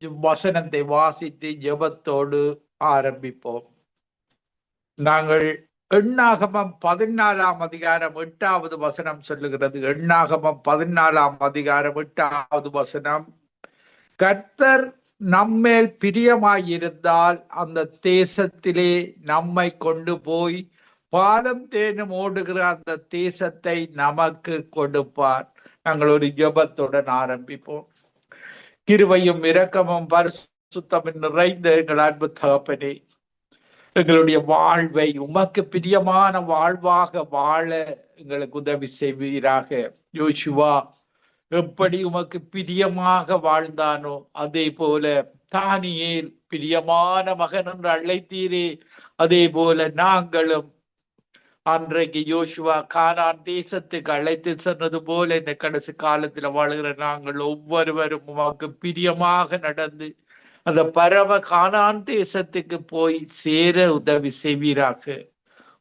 வசனத்தை வாசித்து ஜெபத்தோடு ஆரம்பிப்போம். நாங்கள் எண்ணாகமம் 14ஆம் அதிகாரம் 8வது வசனம் சொல்லுகிறது. எண்ணாகமம் 14ஆம் அதிகாரம் 8வது வசனம், கர்த்தர் நம்மேல் பிரியமாயிருந்தால் அந்த தேசத்திலே நம்மை கொண்டு போய் பாலும் தேனும் ஓடுகிற அந்த தேசத்தை நமக்கு கொடுப்பார். நாங்கள் ஒரு ஜெபத்துடன் ஆரம்பிப்போம். கிருபையும் இரக்கமும் பரிசுத்தமும் நிறைந்த எங்கள் அன்பு தகப்பனே, எங்களுடைய வாழ்வை உமக்கு பிரியமான வாழ்வாக வாழ எங்களுக்கு உதவி செய்வீராக. யோசுவா எப்படி உமக்கு பிரியமாக வாழ்ந்தானோ அதே போல தானியேல் பிரியமான மகன் என்று அழைத்தீரே, அதே போல நாங்களும் அன்றைக்கு யோசுவா கானான் தேசத்துக்கு அழைத்து சொன்னது போல இந்த கடைசி காலத்துல வாழுகிற நாங்கள் ஒவ்வொருவரும் உமக்கு பிரியமாக நடந்து அந்த பரம கானான் தேசத்துக்கு போய் சேர உதவி செய்வீராக.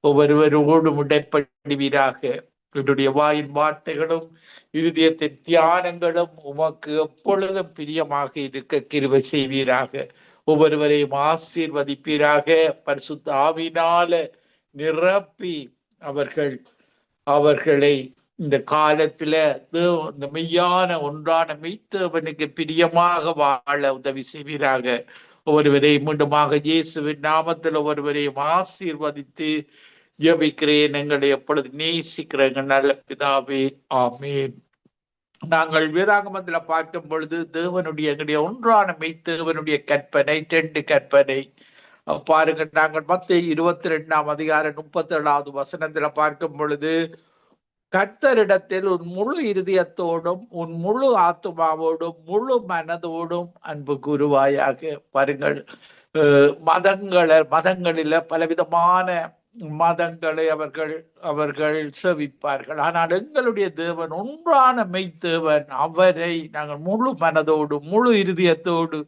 ஒவ்வொருவரோடும் உடைப்படுவீராக. என்னுடைய வாயின் வார்த்தைகளும் இருதயத்தின் தியானங்களும் உமக்கு எப்பொழுதும் பிரியமாக இருக்க கிருபை செய்வீராக. ஒவ்வொருவரையும் ஆசீர்வதிப்பீராக. பரிசுத்த ஆவியினால நிரப்பி அவர்களை இந்த காலத்துல இந்த மெய்யான ஒன்றான மெய்த்தவனுக்கு பிரியமாக வாழ உதவி செய்வீராக. ஒவ்வொருவரையும் மீண்டுமாக இயேசுவின் நாமத்தில் ஒவ்வொருவரையும் ஆசீர்வதித்து ஜெபிக்கிறேன். எங்களை எப்பொழுது நேசிக்கிற எங்கள் நல்ல பிதாவே, ஆமேன். நாங்கள் வேதாகமத்துல பார்க்கும் பொழுது எங்களுடைய ஒன்றான மெய்த்தேவனுடைய கற்பனை 2 கற்பனை பாருங்க. நாங்கள் மத்தேயு 22ஆம் அதிகாரம் 37வது வசனத்துல பார்க்கும் பொழுது, கர்த்தரிடத்தில் உன் முழு இருதயத்தோடும் உன் முழு ஆத்துமாவோடும் முழு மனதோடும் அன்பு கூறுவாயாக. பாருங்கள், மதங்களில பலவிதமான மதங்களை அவர்கள் சேவிப்பார்கள். ஆனால் எங்களுடைய தேவன் ஒன்றான மெய்த்தேவன். அவரை நாங்கள் முழு மனதோடு முழு இருதயத்தோடு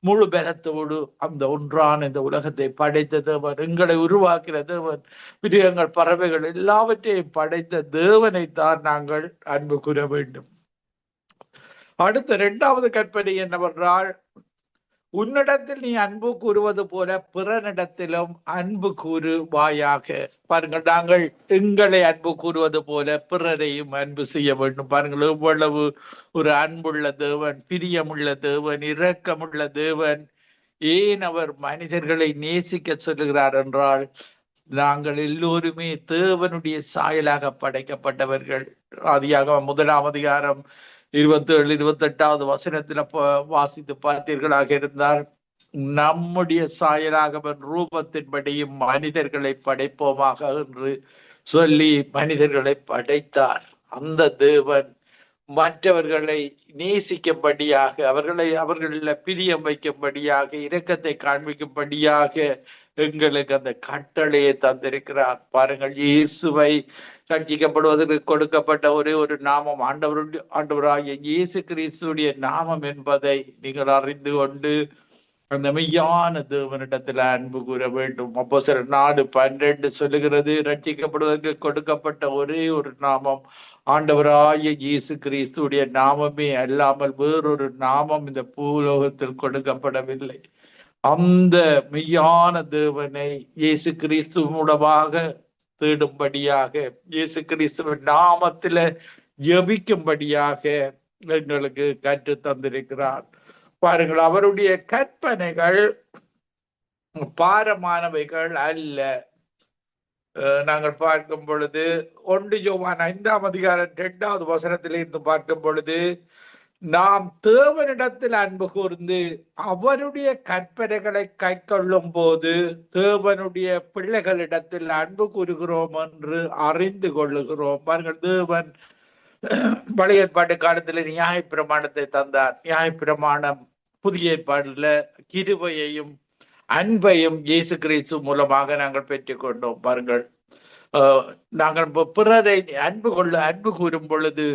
முழு பலத்தோடு அந்த ஒன்றான இந்த உலகத்தை படைத்த தேவன், எங்களை உருவாக்கிற தேவன், மிருகங்கள் பறவைகள் எல்லாவற்றையும் படைத்த தேவனை தான் நாங்கள் அன்பு கூற வேண்டும். அடுத்த 2வது கற்பனை என்னவென்றால், உன்னிடத்தில் நீ அன்பு கூறுவது போல பிறனிடத்திலும் அன்பு கூறுவாயாக. பாருங்கள், நாங்கள் எங்களை அன்பு கூறுவது போல பிறரையும் அன்பு செய்ய வேண்டும். பாருங்கள், எவ்வளவு ஒரு அன்புள்ள தேவன், பிரியமுள்ள தேவன், இரக்கமுள்ள தேவன். ஏன் அவர் மனிதர்களை நேசிக்க சொல்லுகிறார் என்றால், நாங்கள் எல்லோருமே தேவனுடைய சாயலாக படைக்கப்பட்டவர்கள். ஆதியாகமம் 1ஆம் அதிகாரம் 27, 28வது வசனத்துல வாசித்து பார்த்தீர்களாக இருந்தால், நம்முடைய சாயலாக ரூபத்தின்படியும் மனிதர்களை படைப்போமாக என்று சொல்லி மனிதர்களை படைத்தார். அந்த தேவன் மற்றவர்களை நேசிக்கும்படியாக, அவர்களில் பிரியம் வைக்கும்படியாக, இரக்கத்தை காண்பிக்கும்படியாக எங்களுக்கு அந்த கட்டளையை தந்திருக்கிறார். பாருங்கள், இயேசுவை ரட்சிக்கப்படுவதற்கு கொடுக்கப்பட்ட ஒரே ஒரு நாமம் ஆண்டவராகிய இயேசு கிறிஸ்துடைய நாமம் என்பதை நீங்கள் அறிந்து கொண்டு அந்த மெய்யான தேவனிடத்துல அன்பு கூற வேண்டும். அப்போஸ்தலர் 4:12 சொல்லுகிறது, ரட்சிக்கப்படுவதற்கு கொடுக்கப்பட்ட ஒரே ஒரு நாமம் ஆண்டவராகிய இயேசு கிறிஸ்துடைய நாமமே அல்லாமல் வேறொரு நாமம் இந்த பூலோகத்தில் கொடுக்கப்படவில்லை. அந்த மெய்யான தேவனை இயேசு கிறிஸ்து மூலமாக தேடும்படியாக, இயேசு கிறிஸ்துவின் நாமத்தில ஜெபிக்கும்படியாக எங்களுக்கு கற்று தந்திருக்கிறார். பாருங்கள், அவருடைய கற்பனைகள் பாரமானவைகள் அல்ல. நாங்கள் பார்க்கும் பொழுது 1 யோவான் 5ஆம் அதிகாரம் 2வது வசனத்திலிருந்து பார்க்கும் பொழுது, நாம் தேவனிடத்தில் அன்பு கூர்ந்து அவருடைய கற்பனைகளை கை கொள்ளும் போது தேவனுடைய பிள்ளைகளிடத்தில் அன்பு கூறுகிறோம் என்று அறிந்து கொள்ளுகிறோம். பாருங்கள், தேவன் பழைய ஏற்பாட்டு காலத்துல நியாயப்பிரமாணத்தை தந்தார். நியாயப்பிரமாணம் புதிய ஏற்பாடுல கிருபையையும் அன்பையும் இயேசு கிறிஸ்து மூலமாக நாங்கள் பெற்றுக்கொண்டோம். பாருங்கள், நாங்கள் பிறரை அன்பு கூறும் பொழுது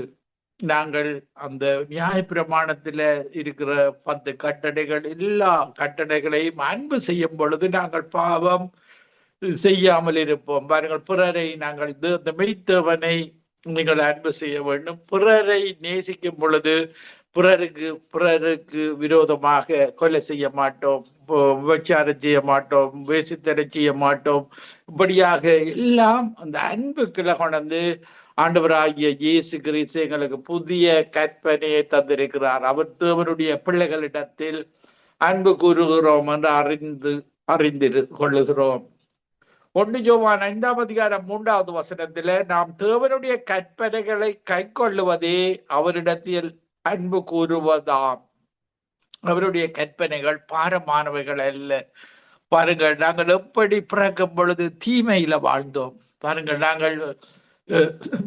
நாங்கள் அந்த நியாயப்பிரமாணத்துல இருக்கிற 10 கட்டளைகள், எல்லா கட்டளைகளையும் அன்பு செய்யும் பொழுது நாங்கள் பாவம் செய்யாமல் இருப்போம். பாருங்கள், பிறரை நாங்கள் இந்த மெய்த்தவனை நீங்கள் அன்பு செய்ய வேண்டும். பிறரை நேசிக்கும் பொழுது பிறருக்கு விரோதமாக கொலை செய்ய மாட்டோம், விபச்சாரம் செய்ய மாட்டோம், வேசித்தடை செய்ய மாட்டோம். இப்படியாக எல்லாம் அந்த அன்புக்குள்ள கொண்டு ஆண்டவராகிய இயேசு கிறிஸ்து எங்களுக்கு புதிய கற்பனையை தந்திருக்கிறார். அவர் தேவனுடைய பிள்ளைகளிடத்தில் அன்பு கூறுகிறோம் என்று அறிந்து கொள்ளுகிறோம். 1 யோவான் 5:3 நாம் தேவனுடைய கற்பனைகளை கை கொள்ளுவதே அவரிடத்தில் அன்பு கூறுவதாம். அவருடைய கற்பனைகள் பாரமானவைகள் அல்ல. பாருங்கள், நாங்கள் எப்படி பிறக்கும் பொழுது தீமையில வாழ்ந்தோம். பாருங்கள், நாங்கள்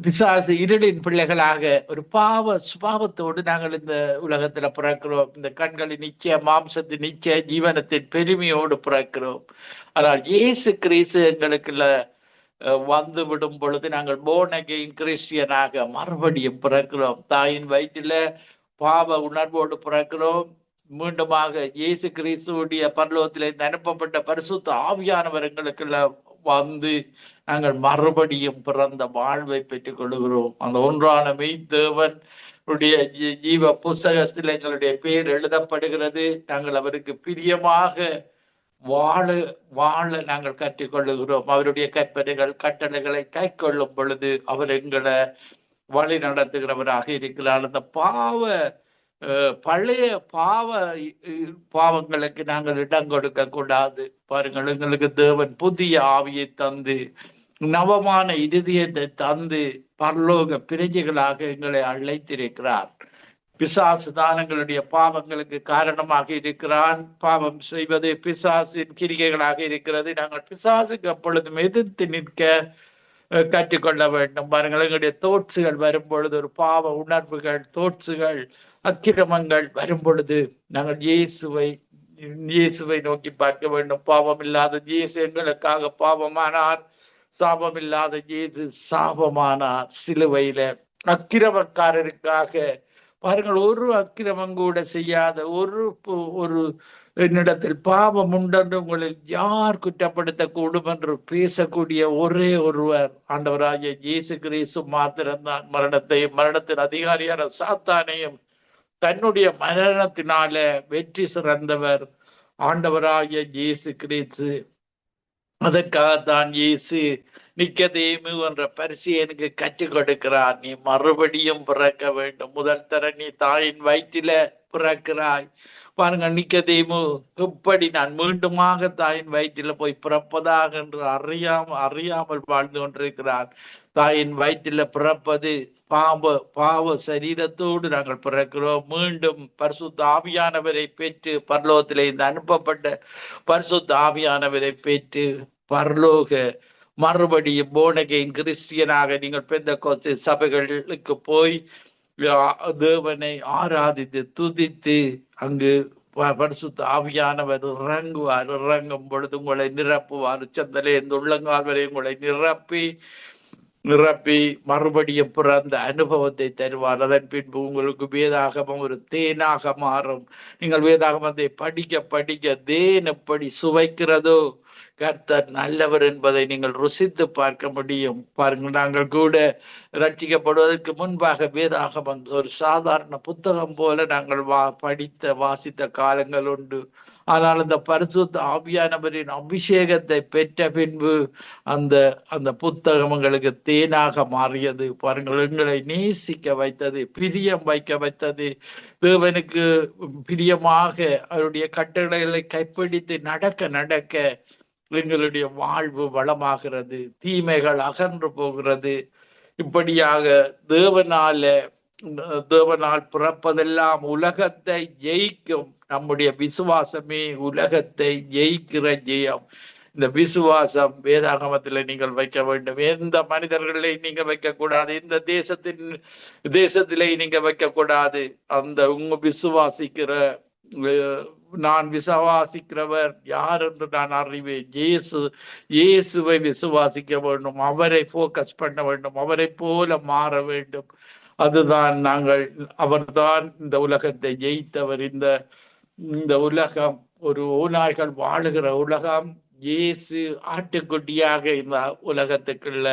பிசாசு இருளின் பிள்ளைகளாக ஒரு பாவ சுபாவத்தோடு நாங்கள் இந்த உலகத்துல பிறக்கிறோம். இந்த கண்களின் நிச்சய, மாம்சத்தின் நிச்சய, ஜீவனத்தின் பெருமையோடு பிறக்கிறோம். ஆனால் இயேசு கிறிஸ்து எங்களுக்குள்ள வந்து விடும் பொழுது நாங்கள் born again கிறிஸ்டியனாக மறுபடியும் பிறக்கிறோம். தாயின் வயிற்றில பாவ உணர்வோடு பிறக்கிறோம். மீண்டுமாக இயேசு கிறிஸ்துவுடைய பரலோகத்திலே அனுப்பப்பட்ட பரிசுத்த ஆவியானவர் எங்களுக்குள்ள வந்து நாங்கள் மறுபடியும் பிறந்த வாழ்வை பெற்றுக் கொள்கிறோம். அந்த ஒன்றான மெய்தேவன் ஜீவ புஸ்தகத்தில் எங்களுடைய பெயர் எழுதப்படுகிறது. நாங்கள் அவருக்கு பிரியமாக வாழ நாங்கள் கற்றுக்கொள்ளுகிறோம். அவருடைய கற்பனைகள் கட்டளைகளை கை கொள்ளும் பொழுது அவர் எங்களை வழி நடத்துகிறவராக இருக்கிறார். அந்த பழைய பாவங்களுக்கு நாங்கள் இடம் கொடுக்க கூடாது. பாருங்கள், எங்களுக்கு தேவன் புதிய ஆவியை தந்து நவமான இருதயத்தை தந்து பரலோக பிரஜைகளாக எங்களை அழைத்திருக்கிறார். பிசாசு தான் எங்களுடைய பாவங்களுக்கு காரணமாக இருக்கிறான். பாவம் செய்வது பிசாசின் கிரிகைகளாக இருக்கிறது. நாங்கள் பிசாசுக்கு அப்பொழுதும் எதிர்த்து நிற்க கற்றுக்கொள்ள வேண்டும். பாருங்கள், எங்களுடைய தோட்சுகள் வரும் பொழுது, ஒரு பாவ உணர்வுகள், தோட்சுகள், அக்கிரமங்கள் வரும் பொழுது நாங்கள் இயேசுவை நோக்கி பார்க்க வேண்டும். பாவம் இல்லாத இயேசு எங்களுக்காக பாவமானார். சாபம் இல்லாத இயேசு சாபமானார் சிலுவையில. அக்கிரமக்காரருக்காக பாருங்கள், ஒரு அக்கிரமம் கூட செய்யாத ஒரு என்னிடத்தில் பாவம் உண்டென்று உங்களில் யார் குற்றப்படுத்த கூடும் என்று பேசக்கூடிய ஒரே ஒருவர் ஆண்டவராகிய இயேசு கிறிஸ்து மாத்திரம்தான். மரணத்தின் அதிகாரியான சாத்தானையும் தன்னுடைய மரணத்தினால வெற்றி சிறந்தவர் ஆண்டவராகிய இயேசு கிறிஸ்து. அதற்காகத்தான் இயேசு நிக்கதேமு என்ற பரிசேயனுக்கு கற்றுக் கொடுக்கிறார். நீ மறுபடியும் பிறக்க வேண்டும். முதல் தர நீ தாயின் வயிற்றில பிறக்கிறாய். பாருங்க, நிக்கதேமு எப்படி நான் மீண்டுமாக தாயின் வயிற்றில போய் பிறப்பதாக என்று அறியாமல் வாழ்ந்து கொண்டிருக்கிறார். தாயின் வயிற்றில பிறப்பது பாவ சரீரத்தோடு நாங்கள் பிறக்கிறோம். மீண்டும் பரிசுத்த ஆவியானவரை பெற்று பரலோகத்திலே இந்த அனுப்பப்பட்ட பரிசுத்த ஆவியானவரை பெற்று பரலோக மறுபடியும் born again கிறிஸ்டியனாக நீங்கள் பெந்தெகோஸ்தே சபைகளுக்கு போய் தேவனை ஆராதித்து துதித்து அங்கு பரிசுத்த ஆவியானவர் இறங்கும் பொழுது உங்களை நிரப்புவார். சந்தலே இந்த உள்ளங்கால் வரை உங்களை நிரப்பி மறுபடியும் பிறந்த அனுபவத்தை தருவார். அதன் பின்பு உங்களுக்கு வேதாகமம் ஒரு தேனாக மாறும். நீங்கள் வேதாகமத்தை படிக்க தேன் எப்படி சுவைக்கிறதோ கர்த்தர் நல்லவர் என்பதை நீங்கள் ருசித்து பார்க்க முடியும். பாருங்கள், நாங்கள் கூட ரட்சிக்கப்படுவதற்கு முன்பாக வேதாகமம் ஒரு சாதாரண புத்தகம் போல நாங்கள் வாசித்த காலங்கள் உண்டு. ஆனால் அந்த பரிசுத்த ஆவியானவரின் அபிஷேகத்தை பெற்ற பின்பு அந்த புத்தகம் எங்களுக்கு தேனாக மாறியது. பாருங்கள், எங்களை நேசிக்க வைத்தது, பிரியம் வைக்க வைத்தது. தேவனுக்கு பிரியமாக அவருடைய கட்டளைகளை கைப்பிடித்து நடக்க எங்களுடைய வாழ்வு வளமாகிறது, தீமைகள் அகன்று போகிறது. இப்படியாக தேவனால் பிறப்பதெல்லாம் உலகத்தை ஜெயிக்கும். நம்முடைய விசுவாசமே உலகத்தை ஜெயிக்கிற ஜெயம். இந்த விசுவாசம் வேதாகமத்தில் நீங்கள் வைக்க வேண்டும். எந்த மனிதர்களை நீங்க வைக்க கூடாது, எந்த தேசத்திலே நீங்க வைக்க கூடாது. நான் விசுவாசிக்கிறவர் யார் என்று நான் அறிவேன். இயேசுவை விசுவாசிக்க வேண்டும், அவரை போக்கஸ் பண்ண வேண்டும், அவரை போல மாற வேண்டும். அதுதான் அவர்தான் இந்த உலகத்தை ஜெயித்தவர். இந்த உலகம் ஒரு ஓநாய்கள் வாழுகிற உலகம். இயேசு ஆட்டுக்குட்டியாக இந்த உலகத்துக்குள்ள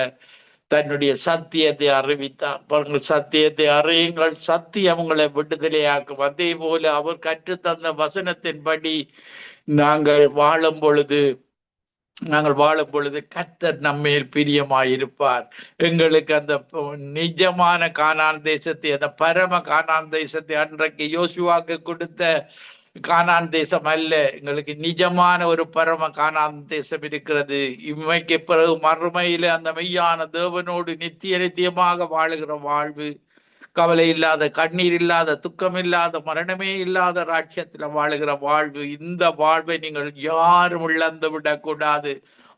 தன்னுடைய சத்தியத்தை அறிவித்தார். பாருங்கள், சத்தியத்தை அறியுங்கள், சத்தியம் உங்களை விடுதலையாக்கும். அதே போல அவர் கற்றுத்தந்த வசனத்தின்படி நாங்கள் வாழும் பொழுது கர்த்தர் நம்மேல் பிரியமாயிருப்பார். எங்களுக்கு அந்த நிஜமான கானான் தேசத்தை, அந்த பரம கானான் தேசத்தை அன்றைக்கு யோசுவாக்கு கொடுத்த கானான் தேசம் அல்ல, எங்களுக்கு நிஜமான ஒரு பரம கானான் தேசம் இருக்கிறது. இம்மைக்கு பிறகு மறுமையில அந்த மெய்யான தேவனோடு நித்திய நித்தியமாக வாழுகிற வாழ்வு, கவலை இல்லாத, கண்ணீர் இல்லாத, துக்கம் இல்லாத, மரணமே இல்லாத ராட்சியத்துல வாழுகிற வாழ்வு. இந்த வாழ்வை நீங்கள் யாரும் இழந்து விடக்கூடாது.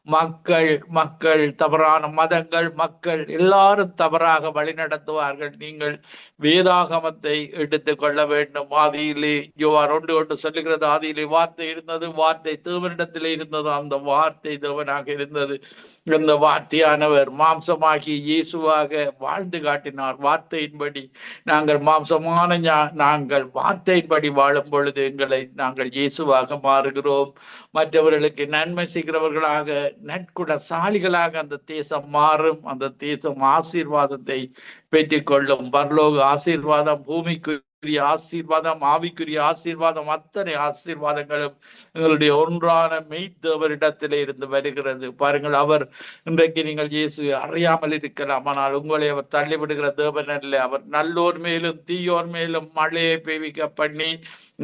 மக்கள் தவறான மதங்கள், மக்கள் எல்லாரும் தவறாக வழிநடத்துவார்கள். நீங்கள் வேதாகமத்தை எடுத்துக் கொள்ள வேண்டும். ஆதியிலே யோவான் 1:1 சொல்லுகிறது, ஆதியிலே வார்த்தை இருந்தது, வார்த்தை தேவனிடத்திலே இருந்தது, அந்த வார்த்தை தேவனாக இருந்தது. இந்த வார்த்தையானவர் மாம்சமாகி இயேசுவாக வாழ்ந்து காட்டினார். வார்த்தையின்படி நாங்கள் நாங்கள் வார்த்தையின்படி வாழும் பொழுது நாங்கள் இயேசுவாக மாறுகிறோம். மற்றவர்களுக்கு நன்மை செய்கிறவர்களாக, நற்குணசாலிகளாக அந்த தேசம் மாறும். அந்த தேசம் ஆசீர்வாதத்தை பெற்றுக்கொள்ளும். பரலோக ஆசீர்வாதம், பூமிக்குரிய ஆசீர்வாதம், ஆவிக்குரிய ஆசீர்வாதம், அத்தனை ஆசீர்வாதங்களும் எங்களுடைய ஒன்றான மெய்த்தேவரிடத்திலே இருந்து வருகிறது. பாருங்கள், அவர் இன்றைக்கு நீங்கள் இயேசு அறியாமல் இருக்கலாம், ஆனால் உங்களை அவர் தள்ளிவிடுகிற தேவன் அல்ல. அவர் நல்லோர் மேலும் தீயோர் மேலும் மழையை பெய்விக்க பண்ணி,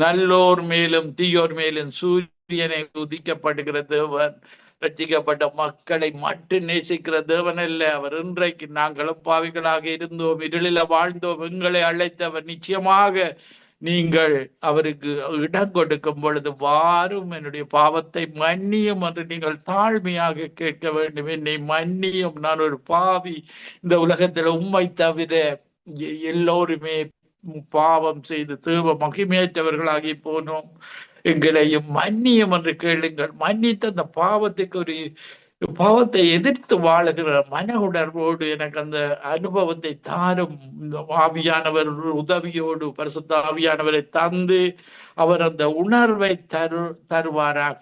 நல்லோர் மேலும் தீயோர் மேலும் சூரியனை உதிக்கப்படுகிற தேவன். ரட்சிக்கப்பட்ட மக்களை மட்டும் நேசிக்கிற தேவன் அல்ல அவர். இன்றைக்கு நாங்களும் பாவிகளாக இருந்தோம், இருளில வாழ்ந்தோம், எங்களை அழைத்தவர். நிச்சயமாக நீங்கள் அவருக்கு இடம் கொடுக்கும் பொழுது, வாரும் என்னுடைய பாவத்தை மன்னியும் என்று நீங்கள் தாழ்மையாக கேட்க வேண்டும். என்னை மன்னியும், நான் ஒரு பாவி, இந்த உலகத்தில் உம்மை தவிர எல்லோருமே பாவம் செய்து தேவ மகிமையற்றவர்களாகி போனோம், எங்களையும் மன்னியும் என்று கேளுங்கள். மன்னித்து அந்த பாவத்தை எதிர்த்து வாழுகிற மன உணர்வோடு எனக்கு அந்த அனுபவத்தை தாரும். ஆவியானவர் உதவியோடு, பரிசுத்த ஆவியானவரை தந்து அவர் அந்த உணர்வை தருவாராக.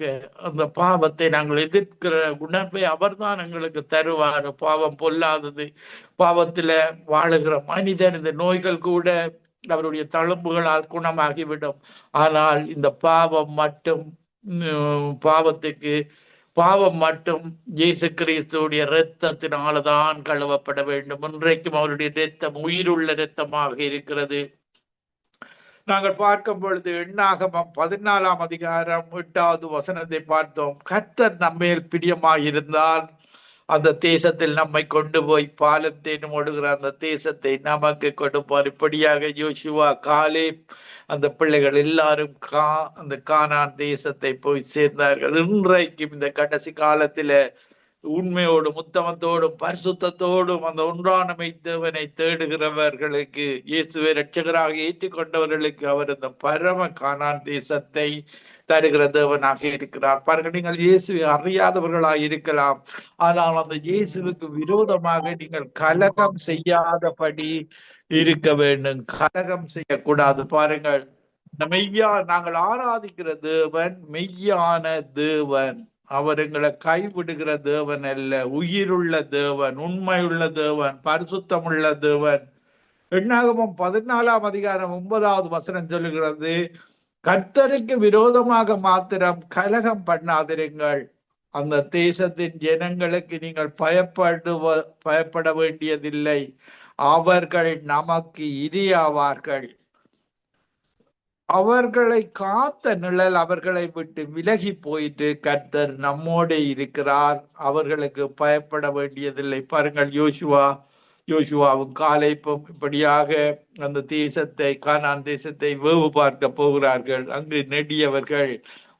அந்த பாவத்தை நாங்கள் எதிர்க்கிற உணர்வை அவர்தான் எங்களுக்கு தருவார். பாவம் பொல்லாதது. பாவத்துல வாழுகிற மனிதன் இந்த நோய்கள் கூட அவருடைய தழும்புகளால் குணமாகிவிடும். ஆனால் இந்த பாவம் மட்டும் இயேசு கிறிஸ்துடைய இரத்தத்தினால்தான் கழுவப்பட வேண்டும். இன்றைக்கும் அவருடைய இரத்தம் உயிருள்ள இரத்தமாக இருக்கிறது. நாங்கள் பார்க்கும் பொழுது எண்ணாகமம் 14ஆம் அதிகாரம் 8வது வசனத்தை பார்த்தோம். கர்த்தர் நம்மேல் பிரியமாயிருந்தால் அந்த தேசத்தில் நம்மை கொண்டு போய் பாலும் தேனும் ஓடுகிற அந்த தேசத்தை நமக்கு கொடுப்பார். இப்படியாக யோசுவா, காலேப், அந்த பிள்ளைகள் எல்லாரும் அந்த கானான் தேசத்தை போய் சேர்ந்தார்கள். இன்றைக்கும் இந்த கடைசி காலத்தில உண்மையோடும் உத்தமத்தோடும் பரிசுத்தத்தோடும் அந்த ஒன்றான மெய்த்தேவனை தேடுகிறவர்களுக்கு, இயேசுவை இரட்சகராக ஏற்றுக்கொண்டவர்களுக்கு அவர் இந்த பரம கானான் தேசத்தை தருகிற தேவனாக இருக்கிறார். பாருங்கள், நீங்கள் இயேசுவை அறியாதவர்களாக இருக்கலாம், ஆனால் அந்த இயேசுவுக்கு விரோதமாக நீங்கள் கலகம் செய்யாதபடி இருக்க வேண்டும். கலகம் செய்யக்கூடாது. பாருங்கள், நாங்கள் ஆராதிக்கிற தேவன் மெய்யான தேவன். அவர் எங்களை கைவிடுகிற தேவன் அல்ல. உயிருள்ள தேவன், உண்மையுள்ள தேவன், பரிசுத்தமுள்ள தேவன். எண்ணாகமம் 14ஆம் அதிகாரம் 9வது வசனம் சொல்லுகிறது, கர்த்தருக்கு விரோதமாக மாத்திரம் கலகம் பண்ணாதிருங்கள். அந்த தேசத்தின் ஜனங்களுக்கு நீங்கள் பயப்பட வேண்டியதில்லை. அவர்கள் நமக்கு இரையாவார்கள். அவர்களை காத்த நிழல் அவர்களை விட்டு விலகி போயிட்டு கர்த்தர் நம்மோடு இருக்கிறார். அவர்களுக்கு பயப்பட வேண்டியதில்லை. பாருங்கள், யோசுவாவும் காலேப்பும் இப்படியாக அந்த தேசத்தை, கானான் தேசத்தை வேவு பார்க்க போகிறார்கள். அங்கு நெடியவர்கள்,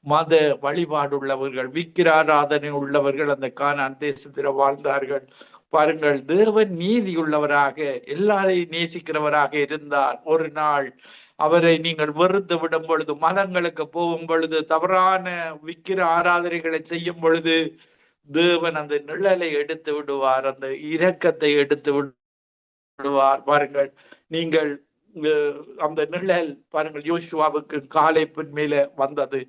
மத வழிபாடுள்ளவர்கள், விக்கிராராதனை உள்ளவர்கள் அந்த கானான் தேசத்தில் வாழ்ந்தார்கள். பாருங்கள், தேவன் நீதி உள்ளவராக, எல்லாரையும் நேசிக்கிறவராக இருந்தார். ஒரு நாள் அவரை நீங்கள் வெறுத்து விடும் பொழுது, மதங்களுக்கு போகும் பொழுது, தவறான விக்கிர ஆராதனைகளை செய்யும் பொழுது, தேவன் அந்த நிழலை எடுத்து விடுவார், அந்த இரக்கத்தை எடுத்து விடுவார். பாருங்கள், நீங்கள் அந்த நிழல் பாருங்கள் யோசுவாவுக்கு காலேப்பின் மேல வந்தது.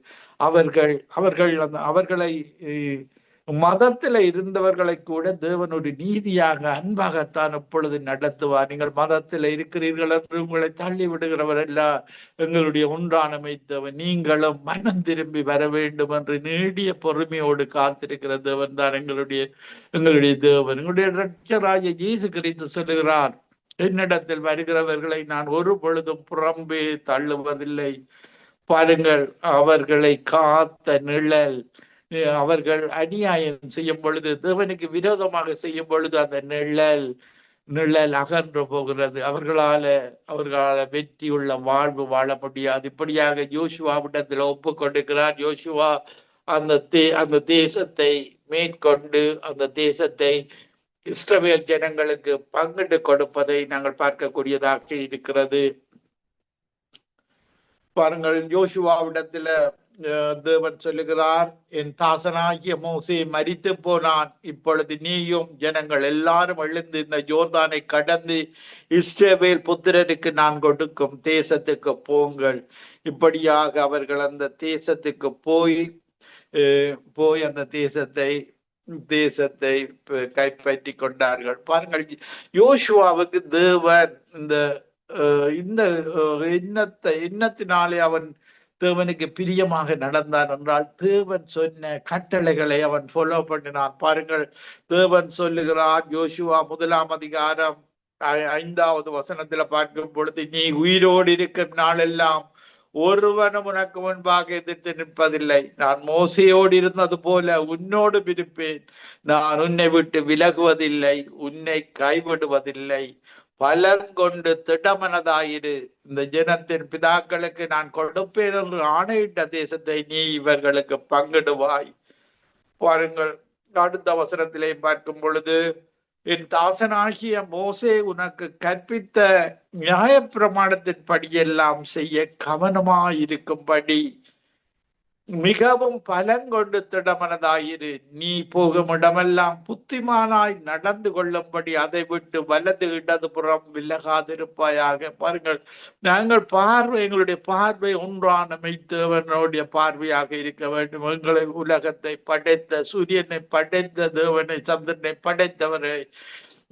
அவர்களை மதத்துல இருந்தவர்களை கூட தேவன் ஒரு நீதியாக அன்பாகத்தான் எப்பொழுது நடத்துவார். நீங்கள் மதத்துல இருக்கிறீர்கள் என்று உங்களை தள்ளி விடுகிறவர் அல்ல, எங்களுடைய ஒன்றான மெய்த்தவன். நீங்களும் மனம் திரும்பி வர வேண்டும் என்று நீடிய பொறுமையோடு காத்திருக்கிற தேவன் தான் எங்களுடைய தேவன். எங்களுடைய இரட்சகராகிய இயேசு கிறிஸ்து சொல்லுகிறார், என்னிடத்தில் வருகிறவர்களை நான் ஒரு பொழுதும் புறம்பே தள்ளுவதில்லை. பாருங்கள், அவர்களை காத்த நிழல், அவர்கள் அநியாயம் செய்யும் பொழுது, தேவனுக்கு விரோதமாக செய்யும் பொழுது அந்த நிழல் அகன்று போகிறது. அவர்களால வெற்றியுள்ள வாழ்வு வாழ முடியாது. இப்படியாக யோசுவாவிடத்தில் ஒப்பு கொடுக்கிறார். யோசுவா அந்த தேசத்தை மேற்கொண்டு அந்த தேசத்தை இஸ்ரவேல் ஜனங்களுக்கு பங்கிட்டு கொடுப்பதை நாங்கள் பார்க்கக்கூடியதாக இருக்கிறது. பாருங்கள், யோசுவாவிடத்துல தேவன் சொல்லுகிறார், என் தாசனாகிய மோசே மரித்து போனான், இப்பொழுது நீயும் ஜனங்கள் எல்லாரும் எழுந்து இந்த யோர்தானை கடந்து இஸ்ரவேல் புத்திரருக்கு நான் கொடுக்கும் தேசத்துக்கு போங்கள். இப்படியாக அவர்கள் அந்த தேசத்துக்கு போய் அந்த தேசத்தை கைப்பற்றி கொண்டார்கள். பாருங்கள், யோசுவாவுக்கு தேவன் இந்த எண்ணத்தினாலே அவன் தேவனுக்கு பிரியமாக நடந்தான் என்றால், தேவன் சொன்ன கட்டளைகளை அவன் ஃபாலோ பண்ணினான். பாருங்கள், தேவன் சொல்லுகிறார், யோசுவா 1 அதிகாரம் 5வது வசனத்துல பார்க்கும் பொழுது, நீ உயிரோடு இருக்கும் நாளெல்லாம் ஒருவனும் உனக்கு முன்பாக எதிர்த்து நிற்பதில்லை. நான் மோசையோடு இருந்தது போல உன்னோடு இருப்பேன். நான் உன்னை விட்டு விலகுவதில்லை, உன்னை கைவிடுவதில்லை. பலம் கொண்டு திடமனதாயிரு. இந்த ஜனத்தின் பிதாக்களுக்கு நான் கொடுப்பேன் என்று ஆணையிட்ட தேசத்தை நீ இவர்களுக்கு பங்கிடுவாய். பாருங்கள், அடுத்த வசனத்திலே பார்க்கும் பொழுது, என் தாசனாகிய மோசே உனக்கு கற்பித்த நியாயப்பிரமாணத்தின் படியெல்லாம் செய்ய கவனமாயிருக்கும்படி மிகவும் பலங்கொண்டு திடமனதாயிரு. நீ போகும் இடமெல்லாம் புத்திமானாய் நடந்து கொள்ளும்படி அதை விட்டு வலது இடது புறம் விலகாதிருப்பாயாக. பாருங்கள், எங்களுடைய பார்வை ஒன்றான மெய்த்தேவனுடைய பார்வையாக இருக்க வேண்டும். எங்களை உலகத்தை படைத்த, சூரியனை படைத்த தேவனை, சந்திரனை படைத்தவரை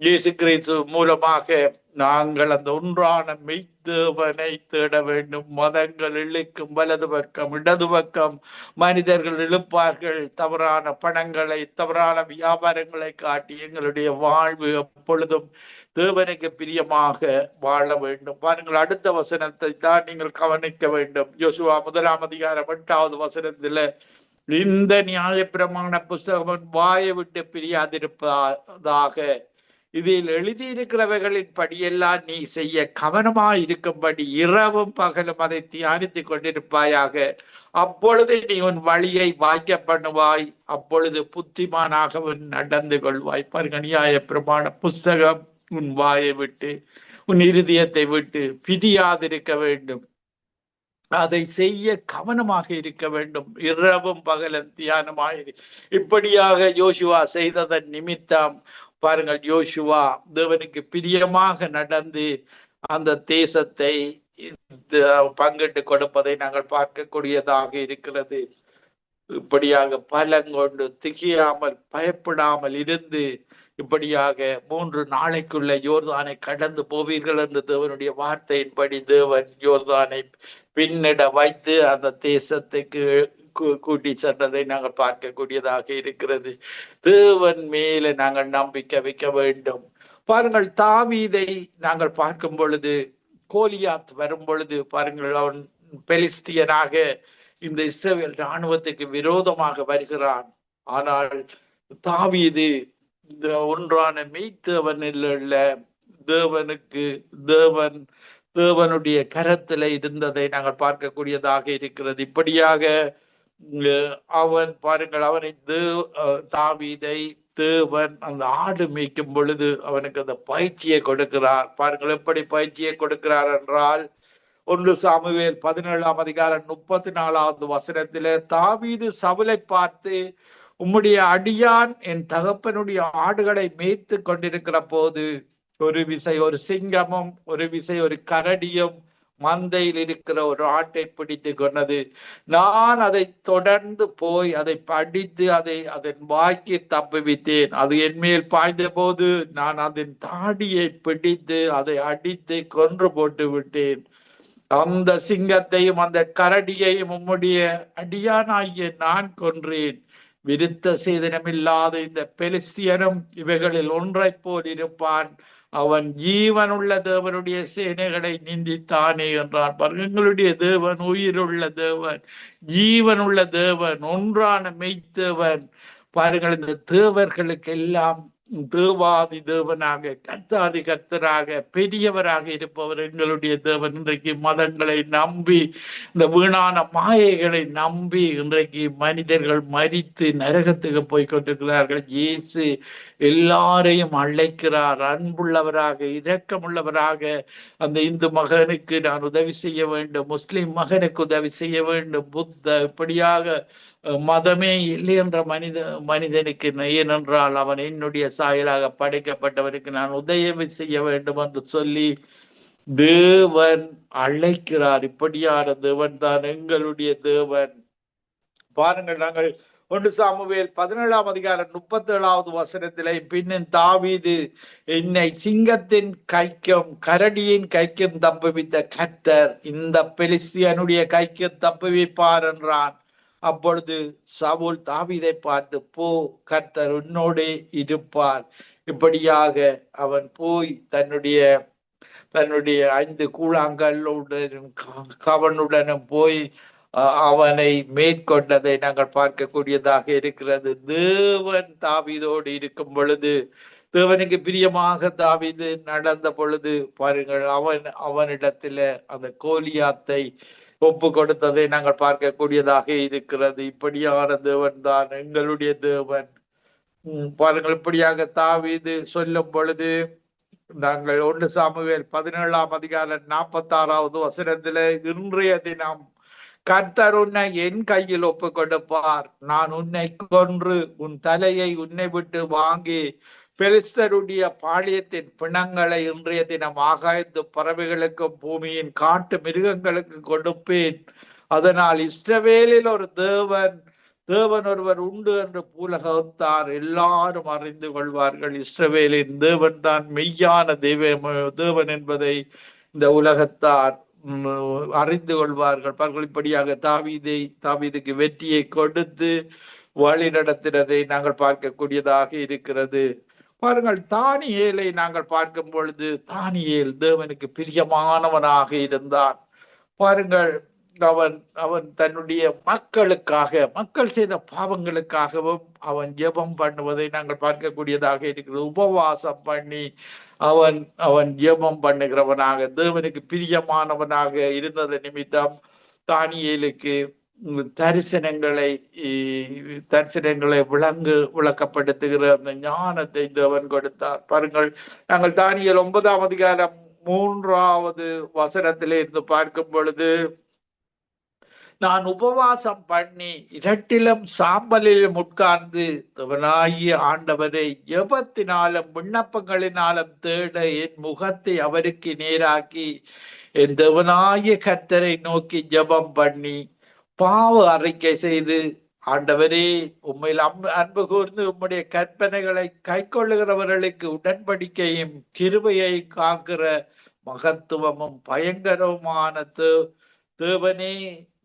இயேசு கிறிஸ்து மூலமாக நாங்கள் அந்த ஒன்றான மெய்த்தேவனை தேட வேண்டும். மதங்கள் இழுக்கும் வலது பக்கம் இடது பக்கம் மனிதர்கள் இழுப்பார்கள். தவறான பணங்களை, தவறான வியாபாரங்களை காட்டி எங்களுடைய வாழ்வு எப்பொழுதும் தேவனுக்கு பிரியமாக வாழ வேண்டும். பாருங்கள், அடுத்த வசனத்தை தான் நீங்கள் கவனிக்க வேண்டும். யோசுவா 1 அதிகாரம் 8வது வசனத்துல, இந்த நியாயப்பிரமாண புஸ்தகம் வாயை விட்டு பிரியாதிருப்பதாக, இதில் எழுதியிருக்கிறவைகளின் படியெல்லாம் நீ செய்ய கவனமாயிருக்கும்படி இரவும் பகலும் அதை தியானித்துக் கொண்டிருப்பாயாக. அப்பொழுது நீ உன் வழியை வாய்க்க பண்ணுவாய், அப்பொழுது புத்திமானாக நடந்து கொள்வாய். பாருங்க, நியாயப்பிரமாண புஸ்தகம் உன் வாயை விட்டு, உன் இருதயத்தை விட்டு பிரியாதிருக்க வேண்டும். அதை செய்ய கவனமாக இருக்க வேண்டும். இரவும் பகலும் தியானமாயிரு. இப்படியாக யோசுவா செய்ததன் நிமித்தம் பாருங்கள், யோசுவா தேவனுக்கு பிரியமாக நடந்து அந்த தேசத்தை பங்கிட்டு கொடுப்பதை நாங்கள் பார்க்கக்கூடியதாக இருக்கிறது. இப்படியாக பலங்கொண்டு திகையாமல் பயப்படாமல் இருந்து இப்படியாக 3 நாளைக்குள்ள யோர்தானை கடந்து போவீர்கள் என்று தேவனுடைய வார்த்தையின்படி தேவன் யோர்தானை பின்னிட வைத்து அந்த தேசத்துக்கு கூட்டி சென்றதை நாங்கள் பார்க்கக்கூடியதாக இருக்கிறது. தேவன் மேல நாங்கள் நம்பிக்கை வைக்க வேண்டும். பாருங்கள், தாவீதை நாங்கள் பார்க்கும் பொழுது, கோலியாத் வரும் பொழுது பாருங்கள், அவன் பெலிஸ்தியனாக இந்த இஸ்ரவேல் இராணுவத்துக்கு விரோதமாக வருகிறான். ஆனால் தாவீது இந்த ஒன்றான மெய்த்தேவனில் உள்ள தேவனுடைய கரத்துல இருந்ததை நாங்கள் பார்க்கக்கூடியதாக இருக்கிறது. இப்படியாக அவன் பாருங்கள், தாவீதை தேவன் அந்த ஆடு மேய்க்கும் பொழுது அவனுக்கு அந்த பயிற்சியை கொடுக்கிறார். பாருங்கள், எப்படி பயிற்சியை கொடுக்கிறார் என்றால், 1 சாமுவேல் 17 அதிகாரம் 34வது வசனத்திலே, தாவீது சவுலை பார்த்து, உம்முடைய அடியான் என் தகப்பனுடைய ஆடுகளை மேய்த்து கொண்டிருக்கிற போது ஒரு விசை ஒரு சிங்கமும் ஒரு விசை ஒரு கரடியும் மந்தையில் இருக்கிற ஒரு ஆட்டை பிடித்து கொண்டது. நான் அதை தொடர்ந்து போய் அதை படித்து அதன் வாய்க்கு தப்புவித்தேன். அது என் மேல் பாய்ந்த போது நான் அதன் தாடியை பிடித்து அதை அடித்து கொன்று போட்டு விட்டேன். அந்த சிங்கத்தையும் அந்த கரடியையும் உம்முடைய அடியானாகிய நான் கொன்றேன். விருத்த சேதனமில்லாத இந்த பெலிஸ்தியனும் இவைகளில் ஒன்றை போல் இருப்பான். அவன் ஜீவனுள்ள தேவனுடைய சேனைகளை நிந்தித்தானே என்றான். எங்களுடைய தேவன் உயிருள்ள தேவன், ஜீவனுள்ள தேவன், ஒன்றான மெய்த்தேவன். பாருங்கள், இந்த தேவர்களுக்கு எல்லாம் தேவாதி தேவனாக, கர்த்தாதி கர்த்தராக, பெரியவராக இருப்பவர் எங்களுடைய தேவன். இன்றைக்கு மதங்களை நம்பி, இந்த வீணான மாயைகளை நம்பி இன்றைக்கு மனிதர்கள் மரித்து நரகத்துக்கு போய் கொண்டிருக்கிறார்கள். இயேசு எல்லாரையும் அழைக்கிறார். அன்புள்ளவராக, இரக்கமுள்ளவராக, அந்த இந்து மகனுக்கு நான் உதவி செய்ய வேண்டும், முஸ்லிம் மகனுக்கு உதவி செய்ய வேண்டும், புத்த இப்படியாக மதமே இல்லை என்ற மனிதனுக்கு, ஏனென்றால் அவன் என்னுடைய சாயலாக படைக்கப்பட்டவனுக்கு நான் உதவி செய்ய வேண்டும் என்று சொல்லி தேவன் அழைக்கிறார். இப்படியான தேவன் தான் எங்களுடைய தேவன். பாருங்கள், நாங்கள் 1 சாமுவேல் 17ஆம் அதிகாரம் 37வது வசனத்திலே, பின்னும் தாவீது என்னை சிங்கத்தின் கைக்கும் கரடியின் கைக்கும் தப்புவித்த கர்த்தர் இந்த பெலிஸ்தியனுடைய கைக்கும் தப்புவிப்பார் என்றான். அப்பொழுது சவுல் தாவீதை பார்த்து, போ, கர்த்தர் உன்னோடே இருப்பார். இப்படியாக அவன் போய் தன்னுடைய 5 கூழாங்கல்லுடனும் கவனுடனும் போய் அவனை மேற்கொண்டதை நாங்கள் பார்க்கக்கூடியதாக இருக்கிறது. தேவன் தாவீதோடு இருக்கும் பொழுது, தேவனுக்கு பிரியமாக தாவீது நடந்த பொழுது, பாருங்கள், அவனிடத்துல அந்த கோலியாத்தை ஒப்பு கொடுத்ததை நாங்கள் பார்க்கக்கூடியதாக இருக்கிறது. இப்படியான தேவன் தான் எங்களுடைய தேவன். பாருங்கள், இப்படியாக தாவீது சொல்லும் பொழுது, நாங்கள் 1 சாமுவேல் 17ஆம் அதிகாரம் 46வது வசனத்திலே, இன்றைய தினம் கர்த்தர் உன்னை என் கையில் ஒப்பு கொடுப்பார். நான் உன்னை கொன்று உன் தலையை உன்னை விட்டு வாங்கி பெலிஸ்தருடைய பாளையத்தின் பிணங்களை இன்றைய தினம் ஆகாயத்து பறவைகளுக்கும் பூமியின் காட்டு மிருகங்களுக்கு கொடுப்பேன். அதனால் இஸ்ரவேலில் ஒரு தேவன் ஒருவர் உண்டு என்று பூலகத்தார் எல்லாரும் அறிந்து கொள்வார்கள். இஸ்ரவேலின் தேவன் தான் மெய்யான தேவன் என்பதை இந்த உலகத்தார் அறிந்து கொள்வார்கள். இப்படியாக தாவீதுக்கு வெற்றியை கொடுத்து வழி நடத்தினதை நாங்கள் பார்க்கக்கூடியதாக இருக்கிறது. பாருங்கள், தானியேலை நாங்கள் பார்க்கும் பொழுது, தானியேல் தேவனுக்கு பிரியமானவனாக இருந்தான். பாருங்கள், அவன் தன்னுடைய மக்களுக்காக, மக்கள் செய்த பாவங்களுக்காகவும் அவன் ஜெபம் பண்ணுவதை நாங்கள் பார்க்கக்கூடியதாக இருக்கிறது. உபவாசம் பண்ணி அவன் ஜெபம் பண்ணுகிறவனாக, தேவனுக்கு பிரியமானவனாக இருந்தது நிமித்தம் தானியேலுக்கு தரிசனங்களை விளக்கப்படுத்துகிற அந்த ஞானத்தை தேவன் கொடுத்தார். பாருங்கள், நாங்கள் தானியேல் 9ஆம் அதிகாரம் 3வது வசனத்திலே இருந்து பார்க்கும் பொழுது, நான் உபவாசம் பண்ணி இரட்டிலும் சாம்பலிலும் உட்கார்ந்து தேவனாகிய ஆண்டவரை ஜெபத்தினாலும் விண்ணப்பங்களினாலும் தேட என் முகத்தை அவருக்கு நேராக்கி என் தேவனாகிய கர்த்தரை நோக்கி ஜெபம் பண்ணி பாவ அறிக்கை செய்து, ஆண்டவரே, உண்மையில் அன்பு கூர்ந்து உம்முடைய கற்பனைகளை கை கொள்ளுகிறவர்களுக்கு உடன்படிக்கையும் கிருபையை காக்கிற மகத்துவமும் பயங்கரமான தேவனே,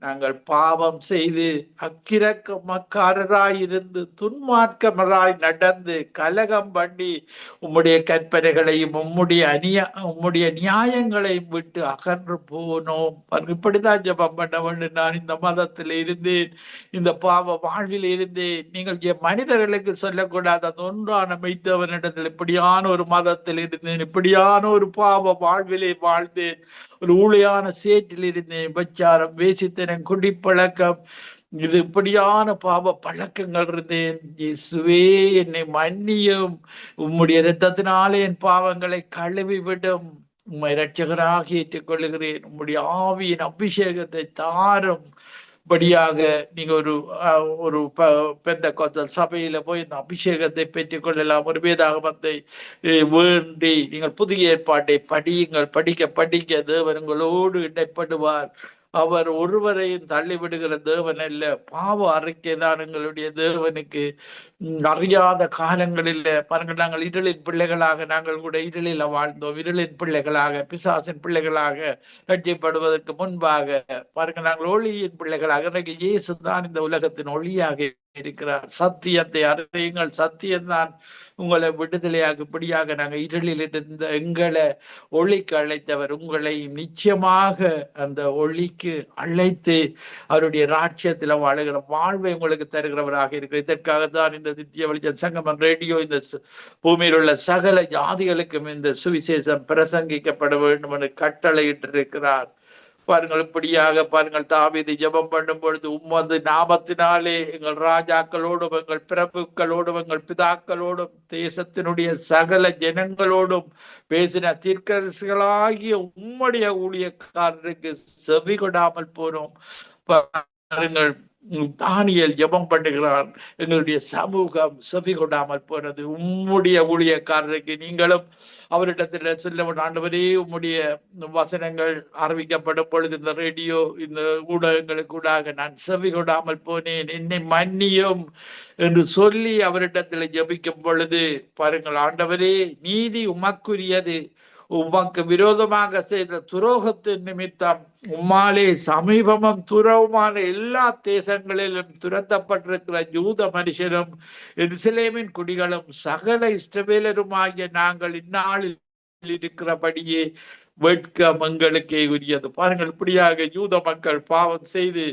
நாங்கள் பாவம் செய்து அக்கிரமக்காரராய் இருந்து துன்மார்க்கமராய் நடந்து கலகம் பண்ணி உம்முடைய கற்பனைகளையும் உம்முடைய நியாயங்களையும் விட்டு அகன்று போனோம். இப்படிதான் ஜெபம் பண்ண வேண்டும். நான் இந்த மதத்தில் இருந்தேன், இந்த பாவ வாழ்வில் இருந்தேன். நீங்கள் மனிதர்களுக்கு சொல்லக்கூடாது, அந்த ஒன்றான மெய்த்தவனிடத்தில் இப்படியான ஒரு மதத்தில் இருந்தேன், இப்படியான ஒரு பாவ வாழ்விலே வாழ்ந்தேன், ஒரு ஊழியான சேற்றில் இருந்தேன், விபச்சாரம், வேசித்தனம், குடிப்பழக்கம், இது இப்படியான பாவ பழக்கங்கள் இருந்தேன். இயேசுவே, என்னை மன்னியும், உம்முடைய இரத்தத்தினாலே என் பாவங்களை கழுவி விடும், உம்மை இரட்சகராக ஏற்றுக்கொள்கிறேன், உம்முடைய ஆவியின் அபிஷேகத்தை தாரும், படியாக நீங்க ஒரு பெந்தெக்கோஸ்தல் சபையில போய் இந்த அபிஷேகத்தை பெற்றுக் கொள்ளலாம். ஒரு வேதாகமத்தை வேண்டி நீங்கள் புதிய ஏற்பாட்டை படியுங்கள். படிக்க படிக்க தேவன் உங்களோடு இடைப்படுவார். அவர் ஒருவரையும் தள்ளிவிடுகிற தேவன் அல்ல. பாவ அறிக்கை தான் எங்களுடைய தேவனுக்கு. அறியாத காலங்களில் பாருங்கள், நாங்கள் இருளின் பிள்ளைகளாக நாங்கள் கூட இருளில வாழ்ந்தோம். இருளின் பிள்ளைகளாக, பிசாசின் பிள்ளைகளாக ரட்சிப்படுவதற்கு முன்பாக பாருங்கள், நாங்கள் ஒளியின் பிள்ளைகளாக. இன்றைக்கு இயேசு தான் இந்த உலகத்தின் ஒளியாக இருக்கிறார். சத்தியத்தை அறியுங்கள், சத்தியம்தான் உங்களை விடுதலையாகும்படியாக நாங்கள் இருளில் இருந்த எங்களை ஒளிக்கு அழைத்தவர் உங்களை நிச்சயமாக அந்த ஒளிக்கு அழைத்து அவருடைய ராட்சியத்தில் வாழுகிற வாழ்வை உங்களுக்கு தருகிறவராக இருக்கிற. இதற்காகத்தான் இந்த நித்திய வெளிச்சம் சங்கமம் ரேடியோ இந்த பூமியில் உள்ள சகல ஜாதிகளுக்கும் இந்த சுவிசேஷம் பிரசங்கிக்கப்பட வேண்டும் என்று கட்டளையிட்டிருக்கிறார். பாருங்கள், இப்படியாக பாருங்கள், தாவீது ஜெபம் பண்ணும் பொழுது உமது நாமத்தினாலே எங்கள் ராஜாக்களோடும் எங்கள் பிரபுக்களோடும் எங்கள் பிதாக்களோடும் தேசத்தினுடைய சகல ஜனங்களோடும் பேசின தீர்க்கதரிசிகளாகிய உம்முடைய ஊழியக்காரருக்கு செவி கொடாமல் போனோம். பாருங்கள், தானியேல் ஜெபம் பண்ணுகிறார், எங்களுடைய சமூகம் செவி கொடாமல் போனது. உம்முடைய ஊழியக்காரருக்கு நீங்களும் அவரிடத்துல சொல்ல, ஆண்டவரே உம்முடைய வசனங்கள் அறிவிக்கப்படும் பொழுது இந்த ரேடியோ இந்த ஊடகங்களுக்கூடாக நான் செவி கொடாமல் போனேன், என்னை மன்னியும் என்று சொல்லி அவரிடத்துல ஜெபிக்கும் பொழுது பாருங்கள், ஆண்டவரே நீதி உமக்குரியது, உமக்கு விரோதமாக செய்த துரோகத்தின் நிமித்தம் உம்மாலே சமீபமும் துறவுமான எல்லா தேசங்களிலும் துரத்தப்பட்டிருக்கிற யூத மனுஷரும் எருசலேமின் குடிகளும் சகல இஸ்ரவேலருமாகிய நாங்கள் இந்நாளில் இருக்கிறபடியே வெட்கம் எங்களுக்கே உரியது. பாருங்கள், இப்படியாக யூத மக்கள் பாவம் செய்து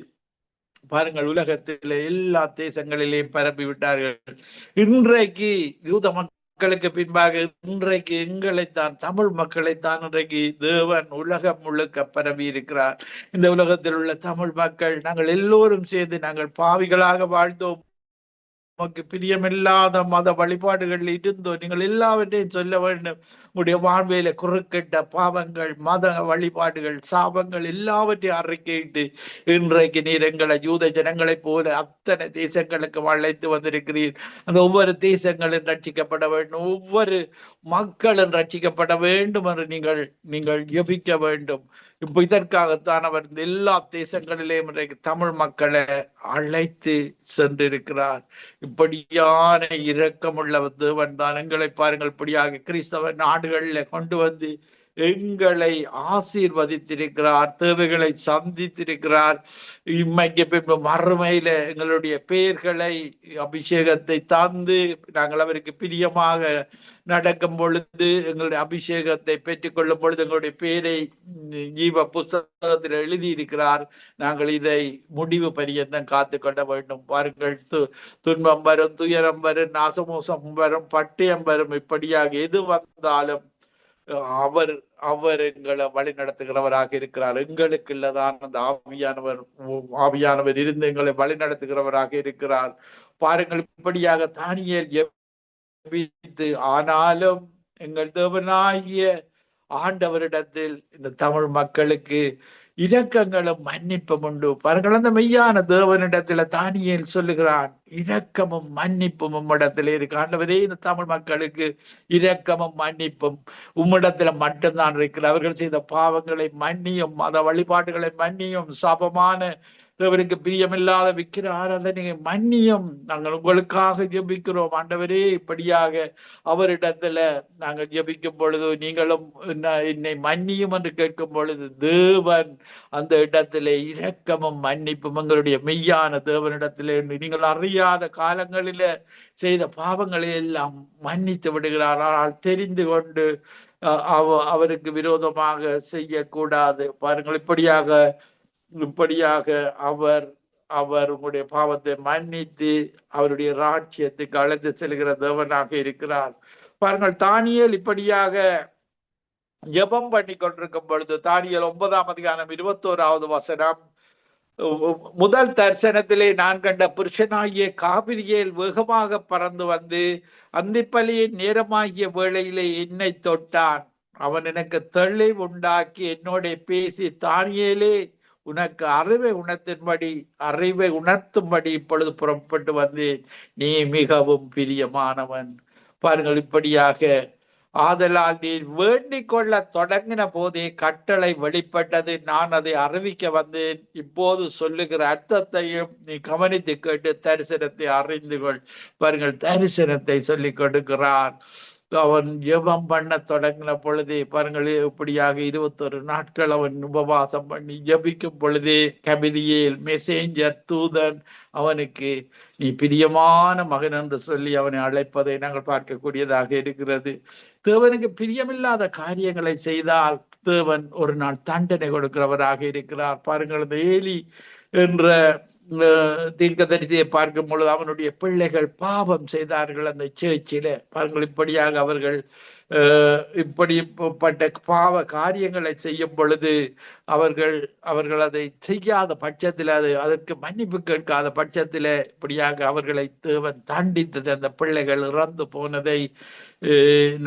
பாருங்கள் உலகத்தில் எல்லா தேசங்களிலேயும் பரப்பி விட்டார்கள். இன்றைக்கு யூத மக்களுக்கு பின்பாக இன்றைக்கு எங்களைத்தான், தமிழ் மக்களைத்தான் இன்றைக்கு தேவன் உலகம் முழுக்க பரவி இருக்கிறார். இந்த உலகத்தில் உள்ள தமிழ் மக்கள் நாங்கள் எல்லோரும் சேர்ந்து நாங்கள் பாவிகளாக வாழ்ந்தோம், நமக்கு பிரியமில்லாத மத வழிபாடுகள் இருந்தோம். நீங்கள் எல்லாவற்றையும் சொல்ல வேண்டும். உங்களுடைய வாழ்வையில குறுக்கிட்ட பாவங்கள், மத வழிபாடுகள், சாபங்கள் எல்லாவற்றையும் அறிக்கையிட்டு இன்றைக்கு நீர் எங்களை யூத ஜனங்களை போல அத்தனை தேசங்களுக்கு அழைத்து வந்திருக்கிறீர். அந்த ஒவ்வொரு தேசங்களும் ரட்சிக்கப்பட வேண்டும், ஒவ்வொரு மக்களும் ரட்சிக்கப்பட வேண்டும் என்று நீங்கள் ஜெபிக்க வேண்டும். இப்ப இதற்காகத்தான் அவர் இந்த எல்லா தேசங்களிலேயும் இன்றைக்கு தமிழ் மக்களை அழைத்து சென்றிருக்கிறார். இப்படியான இரக்கமுள்ள தேவன் தான் எங்களை பாருங்கள் இப்படியாக கிறிஸ்தவ நாடுகளில் கொண்டு வந்து எங்களை ஆசீர்வதித்திருக்கிறார், தேவைகளை சந்தித்திருக்கிறார். இம்மைக்கு பின்பு மறுமையில எங்களுடைய பெயர்களை அபிஷேகத்தை தந்து நாங்கள் அவருக்கு பிரியமாக நடக்கும் பொழுது எங்களுடைய அபிஷேகத்தை பெற்றுக் கொள்ளும் பொழுது எங்களுடைய பெயரை ஜீவ புஸ்தகத்தில் எழுதியிருக்கிறார். நாங்கள் இதை முடிவு பரியந்தம் காத்து கொள்ள வேண்டும். பாருங்கள், துன்பம் வரும், துயரம் வரும், நாசமோசம் வரும், பட்டயம் வரும், இப்படியாக எது வந்தாலும் அவர் எங்களை வழி நடத்துகிறவராக இருக்கிறார். எங்களுக்கு இல்லதான் அந்த ஆவியானவர் இருந்து எங்களை வழி நடத்துகிறவராக இருக்கிறார். பாருங்கள், இப்படியாக தானியேல் ஜெபித்து, ஆனாலும் எங்கள் தேவனாகிய ஆண்டவரிடத்தில் இந்த தமிழ் மக்களுக்கு இரக்கங்களும் மன்னிப்பும் உண்டு. பாருங்கள், அந்த மெய்யான தேவனிடத்துல தானியேல் சொல்லுகிறான், இரக்கமும் மன்னிப்பும் உம்மிடத்துல இருக்கு. ஆண்டவரே, இந்த தமிழ் மக்களுக்கு இரக்கமும் மன்னிப்பும் உம்மிடத்துல மட்டும்தான் இருக்கிற. அவர்கள் செய்த பாவங்களை மன்னியும், மத வழிபாடுகளை மன்னியும், சாபமான தேவனுக்கு பிரியமில்லாத விக்கிர ஆராதனையை மன்னியும். நாங்கள் உங்களுக்காக ஜெபிக்கிறோம் ஆண்டவரே. இப்படியாக அவரிடத்துல நாங்கள் ஜெபிக்கும் பொழுது, நீங்களும் என்னை மன்னியும் என்று கேட்கும் பொழுது, தேவன் அந்த இடத்திலே இரக்கமும் மன்னிப்பும் எங்களுடைய மெய்யான தேவனிடத்திலே நீங்கள் அறியாத காலங்களில செய்த பாவங்களை எல்லாம் மன்னித்து விடுகிறார். ஆனால் தெரிந்து கொண்டு அவருக்கு விரோதமாக செய்யக்கூடாது. பாருங்கள், இப்படியாக அவர் உங்களுடைய பாவத்தை மன்னித்து அவருடைய ராஜ்யத்துக்கு அழைத்து செல்கிற தேவனாக இருக்கிறார். பாருங்கள், தானியேல் இப்படியாக ஜெபம் பண்ணி கொண்டிருக்கும் பொழுது, தானியேல் 9ஆம் அதிகாரம் 21வது வசனம், முதல் தரிசனத்திலே நான் கண்ட புருஷனாகிய காபிரியேல் வேகமாக பறந்து வந்து அந்திப்பலியின் நேரமாகிய வேளையிலே என்னை தொட்டான். அவன் எனக்கு தெளிவு உண்டாக்கி என்னோட பேசி, தானியேலே உனக்கு அறிவை உணர்த்தும்படி இப்பொழுது புறப்பட்டு வந்தேன். நீ மிகவும் பிரியமானவன். பாருங்கள், இப்படியாக ஆதலால் நீ வேண்டிக் கொள்ள தொடங்கின போதே கட்டளை வெளிப்பட்டது, நான் அதை அறிவிக்க வந்தேன். இப்போது சொல்லுகிற அர்த்தத்தையும் நீ கவனித்து கேட்டு தரிசனத்தை அறிந்து கொள். பாருங்கள், தரிசனத்தை சொல்லிக் கொடுக்கிறான். அவன் ஜெபம் பண்ண தொடங்கின பொழுதே பாருங்கள், இப்படியாக 21 நாட்கள் அவன் உபவாசம் பண்ணி ஜபிக்கும் பொழுதே கபிரியேல் மெசேஞ்சர் தூதன் அவனுக்கு நீ பிரியமான மகன் என்று சொல்லி அவனை அழைப்பதை நாங்கள் பார்க்கக்கூடியதாக இருக்கிறது. தேவனுக்கு பிரியமில்லாத காரியங்களை செய்தால் தேவன் ஒரு நாள் தண்டனை கொடுக்கிறவராக இருக்கிறார். பாருங்கள், இந்த ஏலி என்ற தீர்க்கதரிசியை பார்க்கும் பொழுது அவனுடைய பிள்ளைகள் பாவம் செய்தார்கள் அந்த சேர்ச்சில. பாருங்கள், இப்படியாக அவர்கள் இப்படிப்பட்ட பாவ காரியங்களை செய்யும் பொழுது அவர்கள் அதை செய்யாத பட்சத்தில், அதற்கு மன்னிப்பு கேட்காத பட்சத்தில் இப்படியாக அவர்களை தேவன் தண்டித்தது. அந்த பிள்ளைகள் இறந்து போனதை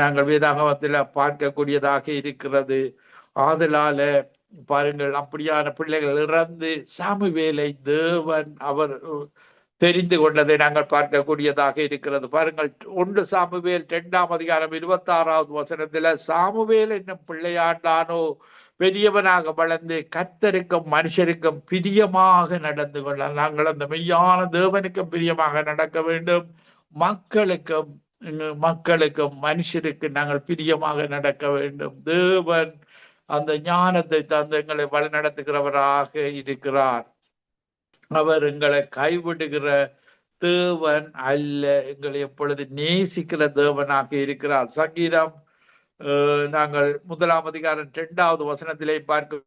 நாங்கள் வேதாகமத்தில் பார்க்கக்கூடியதாக இருக்கிறது. ஆதலால பாருங்கள், அப்படியான பிள்ளைகள் இறந்து சாமுவேலை தேவன் அவர் தெரிந்து கொண்டதை நாங்கள் பார்க்கக்கூடியதாக இருக்கிறது. பாருங்கள், 1 சாமுவேல் 2ஆம் அதிகாரம் 26வது வசனத்துல, சாமுவேல் என்னும் பிள்ளையாண்டானோ பெரியவனாக வளர்ந்து கர்த்தருக்கும் மனுஷருக்கும் பிரியமாக நடந்து கொள்ள. நாங்கள் அந்த மெய்யான தேவனுக்கும் பிரியமாக நடக்க வேண்டும். மக்களுக்கும் மனுஷருக்கு நாங்கள் பிரியமாக நடக்க வேண்டும். தேவன் அந்த ஞானத்தை தந்து எங்களை வழிநடத்துகிறவராக இருக்கிறார். அவர் எங்களை கைவிடுகிற தேவன் அல்ல, எங்களை எப்பொழுது நேசிக்கிற தேவனாக இருக்கிறார். சங்கீதம் நாங்கள் 1ஆம் அதிகாரம் 2வது வசனத்திலே பார்க்க